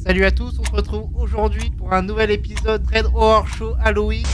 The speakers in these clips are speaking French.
Salut à tous, on se retrouve aujourd'hui pour un nouvel épisode Red Horror Show Halloween.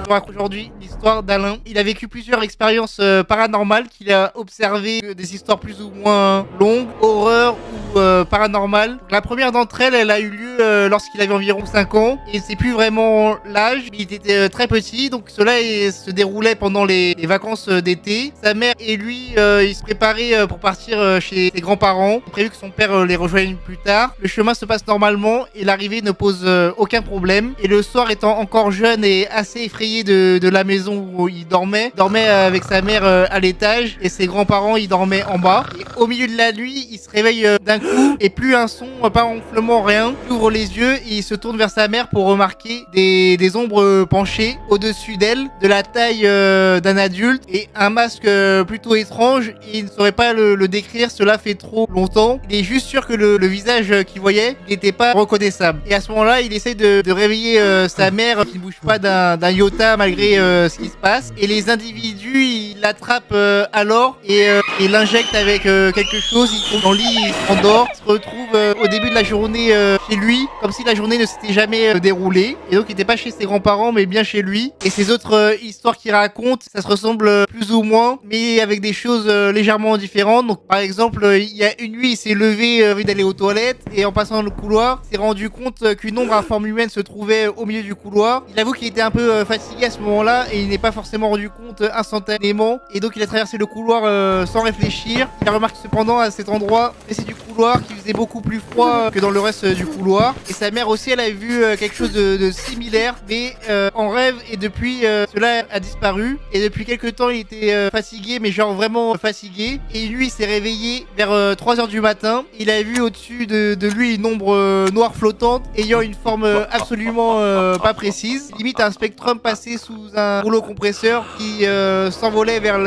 On raconte aujourd'hui l'histoire d'Alain. Il a vécu plusieurs expériences paranormales qu'il a observé, des histoires plus ou moins longues, horreur ou paranormales. La première d'entre elles, elle a eu lieu lorsqu'il avait environ 5 ans. Et c'est plus vraiment l'âge, il était très petit, donc cela se déroulait pendant les vacances d'été. Sa mère et lui, ils se préparaient pour partir chez ses grands-parents. Il prévu que son père les rejoigne plus tard. Le chemin se passe normalement et l'arrivée ne pose aucun problème. Et le soir, étant encore jeune et assez effrayé de la maison où il dormait avec sa mère à l'étage et ses grands-parents ils dormaient en bas. Et au milieu de la nuit, il se réveille d'un coup et plus un son, pas un ronflement, rien. Il ouvre les yeux et il se tourne vers sa mère pour remarquer des ombres penchées au-dessus d'elle, de la taille d'un adulte et un masque plutôt étrange. Et il ne saurait pas le décrire, cela fait trop longtemps. Il est juste sûr que le visage qu'il voyait n'était pas reconnaissable. Et à ce moment-là, il essaie de réveiller sa mère qui ne bouge pas d'un iota malgré ce qui se passe. Et les individus, ils l'attrapent alors et l'injectent avec quelque chose. Il tombe dans le lit, il s'endort, se retrouve au début de la journée chez lui, comme si la journée ne s'était jamais déroulée. Et donc il n'était pas chez ses grands-parents, mais bien chez lui. Et ces autres histoires qu'il raconte, ça se ressemble plus ou moins, mais avec des choses légèrement différentes. Donc par exemple, il y a une nuit, il s'est levé envie d'aller aux toilettes et en passant dans le couloir, il s'est rendu compte qu'une ombre à forme humaine se trouvait au milieu du couloir. Il avoue qu'il était un peu fatigué à ce moment-là et il n'est pas forcément rendu compte instantanément. Et donc il a traversé le couloir sans réfléchir. Il a remarqué cependant à cet endroit précis du couloir qu'il faisait beaucoup plus froid que dans le reste du couloir. Et sa mère aussi, elle a vu quelque chose de similaire, mais en rêve. Et depuis, cela a disparu. Et depuis quelques temps, il était fatigué, mais genre vraiment fatigué. Et lui, il s'est réveillé vers 3h du matin. Il a vu au-dessus de lui une ombre noire flottante ayant une forme absolument pas précise. Limite un spectrum passé sous un rouleau compresseur qui s'envolait vers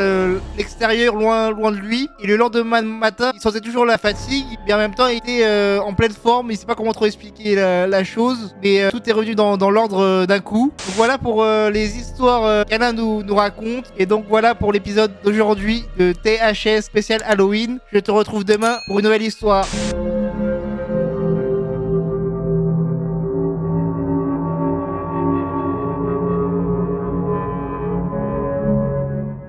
l'extérieur loin de lui. Et le lendemain matin, il sentait toujours la fatigue, mais en même temps il était en pleine forme. Il sait pas comment trop expliquer la chose, mais tout est revenu dans l'ordre d'un coup. Donc voilà pour les histoires qu'Alain nous raconte. Et donc voilà pour l'épisode d'aujourd'hui de THS spécial Halloween. Je te retrouve demain pour une nouvelle histoire.